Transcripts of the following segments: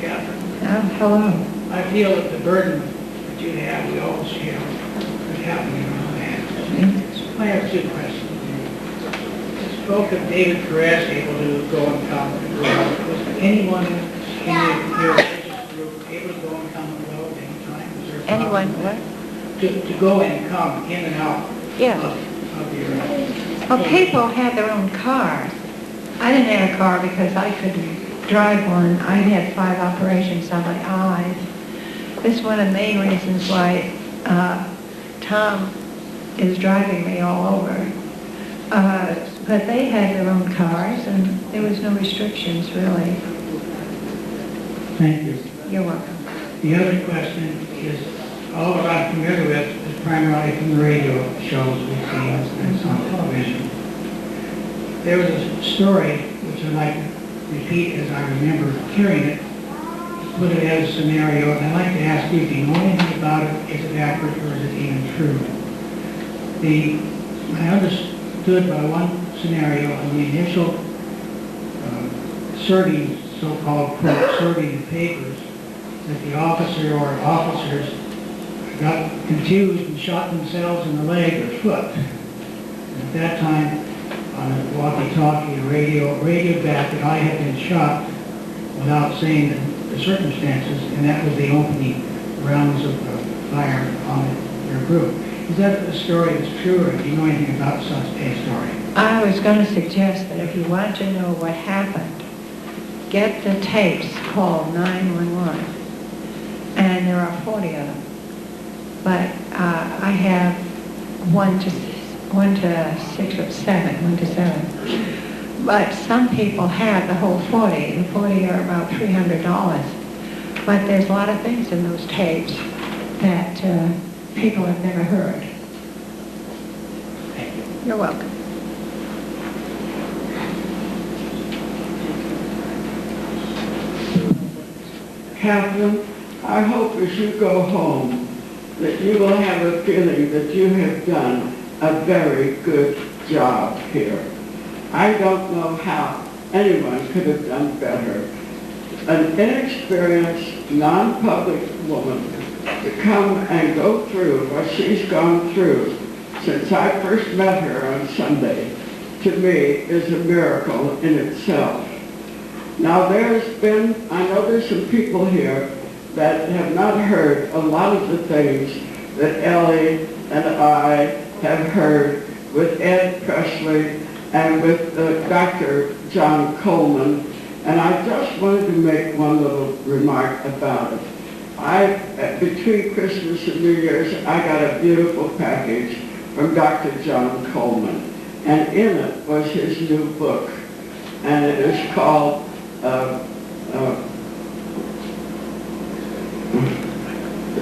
Catherine. Hello. I feel that the burden that you have, we all share, is happening on our hands. I have two questions. You spoke of David Perez able to go and come and go out. Was anyone in your religious group able to go and come and go at any time? Was there a Anyone problem what? to go and come in and out Yeah. of your... Well, people had their own cars. I didn't have a car because I couldn't drive one. I had 5 operations on my eyes. This is one of the main reasons why Tom is driving me all over. But they had their own cars, and there was no restrictions, really. Thank you. You're welcome. The other question is, all that I'm familiar with is primarily from the radio shows we see and on television. There was a story, which I'd like to repeat as I remember hearing it, put it as a scenario, and I'd like to ask you if you know anything about it, is it accurate or is it even true? I understood by one scenario in the initial sorting, so-called quote, sorting the papers, that the officer or officers got confused and shot themselves in the leg or foot. And at that time, on a walkie-talkie or radio back that I had been shot without saying the circumstances, and that was the opening rounds of fire on your group. Is that a story that's true, or do you know anything about such a story? I was going to suggest that if you want to know what happened, get the tapes, call 911, and there are 40 of them. But I have 1 to 6 or 7, 1 to 7. But some people have the whole 40. The 40 are about $300. But there's a lot of things in those tapes that people have never heard. Thank you. You're welcome. Catherine, I hope as you go home that you will have a feeling that you have done a very good job here. I don't know how anyone could have done better. An inexperienced, non-public woman to come and go through what she's gone through since I first met her on Sunday, to me, is a miracle in itself. Now I know there's some people here that have not heard a lot of the things that Ellie and I have heard with Ed Presley and with Dr. John Coleman, and I just wanted to make one little remark about it. Between Christmas and New Year's, I got a beautiful package from Dr. John Coleman, and in it was his new book, and it is called the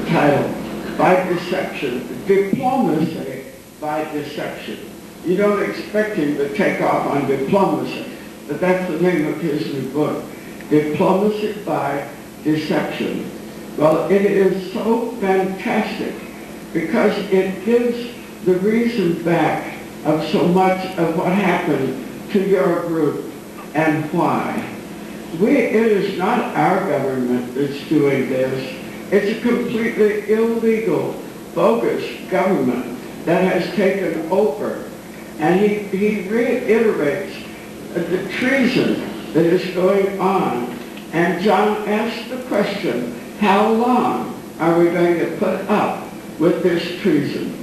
title, By Deception, Diplomacy by Deception. You don't expect him to take off on diplomacy, but that's the name of his new book, Diplomacy by Deception. Well, it is so fantastic because it gives the reason back of so much of what happened to your group and why. It is not our government that's doing this. It's a completely illegal, bogus government that has taken over. And he reiterates the treason that is going on. And John asked the question, how long are we going to put up with this treason?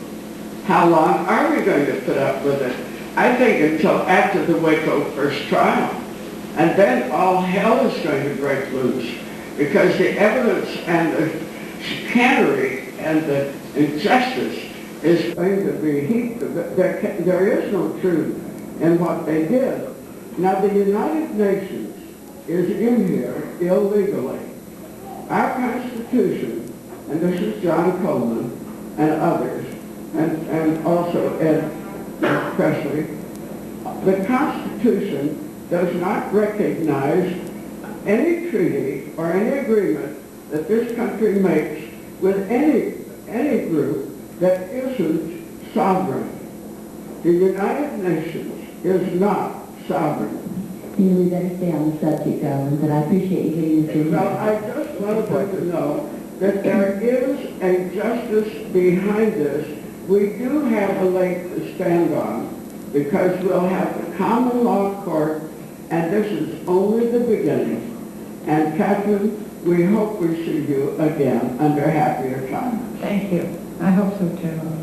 How long are we going to put up with it? I think until after the Waco first trial. And then all hell is going to break loose because the evidence and the chicanery and the injustice is going to be heaped. There is no truth in what they did. Now the United Nations is in here illegally. Our Constitution, and this is John Coleman and others, and also Ed Presley, the Constitution does not recognize any treaty or any agreement that this country makes with any group that isn't sovereign. The United Nations is not sovereign. You know, we better stay on the subject, darling, but I appreciate you getting this in. Well, I just wanted them to know that there is a justice behind this. We do have a leg to stand on because we'll have the common law court, and this is only the beginning. And Catherine, we hope we see you again under happier times. Thank you. I hope so too.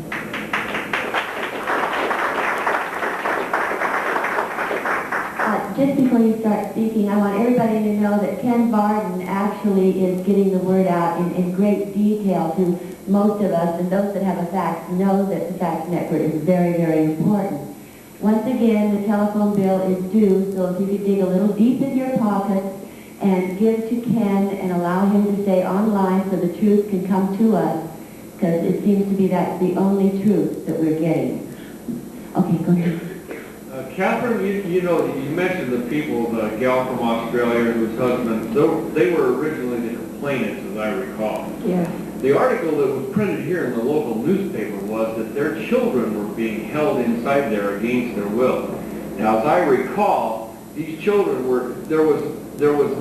Just before you start speaking, I want everybody to know that Ken Varden actually is getting the word out in great detail to most of us, and those that have a fax know that the fax network is very, very important. Once again, the telephone bill is due, so if you could dig a little deep in your pockets and give to Ken and allow him to stay online so the truth can come to us, because it seems to be that's the only truth that we're getting. Okay, go ahead. Catherine, you know, you mentioned the people, the gal from Australia whose husband, they were originally the complainants, as I recall. Yeah. The article that was printed here in the local newspaper was that their children were being held inside there against their will. Now, as I recall, these children were, there was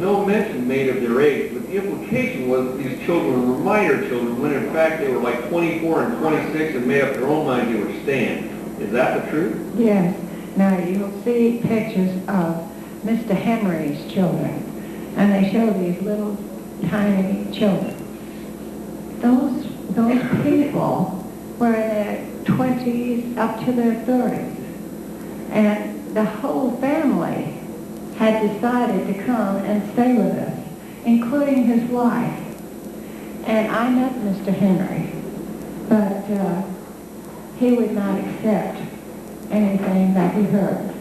no mention made of their age, but the implication was that these children were minor children, when in fact they were like 24 and 26 and made up their own mind they were staying. Is that the truth? Yes. Now, you'll see pictures of Mr. Henry's children, and they show these little tiny children. Those people were in their 20s up to their 30s, and the whole family had decided to come and stay with us, including his wife. And I met Mr. Henry, but he would not accept anything that he heard.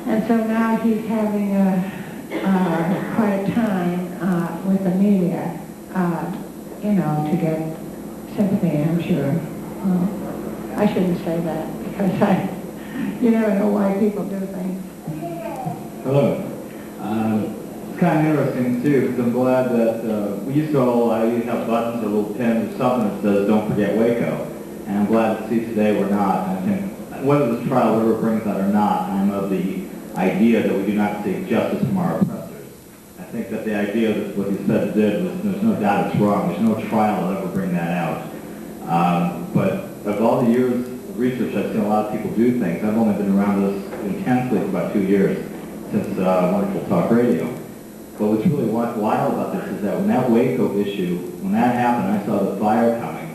And so now he's having quite a time with the media, you know, to get sympathy, I'm sure. I shouldn't say that because you never know why people do things. Hello. It's kind of interesting too, because I'm glad that we used to all have buttons or little pins or something that says "Don't forget Waco," and I'm glad to see today we're not. And I think whether this trial ever brings that or not, I'm of the idea that we do not seek justice from our oppressors. I think that the idea that what you said did was, there's no doubt it's wrong. There's no trial that'll ever bring that out. But of all the years of research, I've seen a lot of people do things. I've only been around this intensely for about 2 years, since Wonderful Talk Radio. But what's really wild about this is that when that Waco issue, when that happened, I saw the fire coming.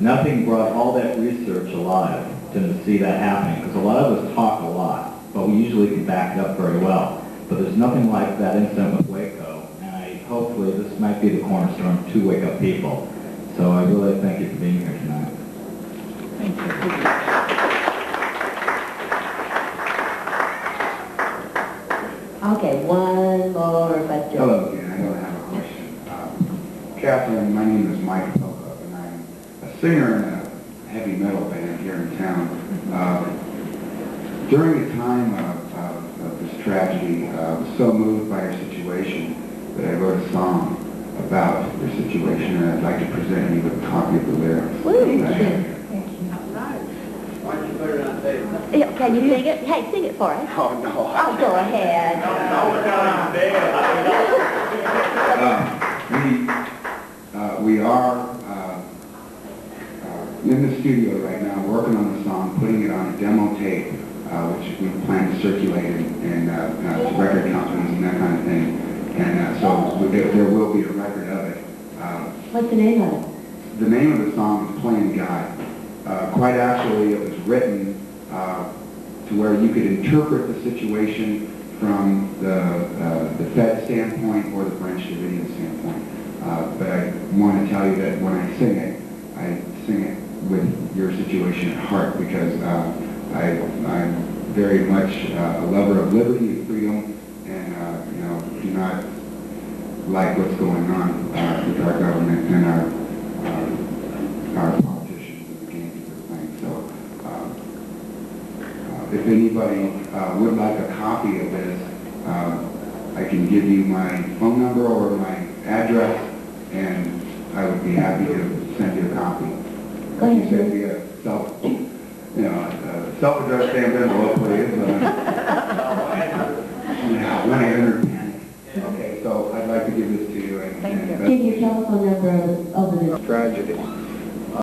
Nothing brought all that research alive to see that happening, because a lot of us talk a lot, but we usually can back it up very well. But there's nothing like that incident with Waco, and hopefully this might be the cornerstone to wake up people. So I really thank you for being here tonight. Thank you. Okay, one more, but just... Hello again, I don't have a question. Catherine, my name is Mike Pocock, and I'm a singer in a heavy metal band here in town. During the time of this tragedy, I was so moved by your situation that I wrote a song about your situation, and I'd like to present you with a copy of the lyrics. Woo! Thank you. Why don't you put it on tape? Yeah, can you sing it? Hey, sing it for us. Oh, no. Oh, go ahead. We are in the studio right now working on the song, putting it on a demo tape, which we plan to circulate in to record companies and that kind of thing. And so there will be a record of it. What's the name of it? The name of the song is Playing God. Quite actually, it was written to where you could interpret the situation from the Fed standpoint or the Branch Davidian standpoint. But I want to tell you that when I sing it with your situation at heart, because I'm very much a lover of liberty and freedom, and do not like what's going on with our government and our politicians and the games that they're playing. So if anybody would like a copy of this, I can give you my phone number or my address, and I would be happy to send you a copy. Go ahead. You said we have you know, self-addressed stamped envelope, please. Yeah, 1-800-PANIC. Okay, so I'd like to give this to you. Thank you. Give your telephone number over the Tragedy.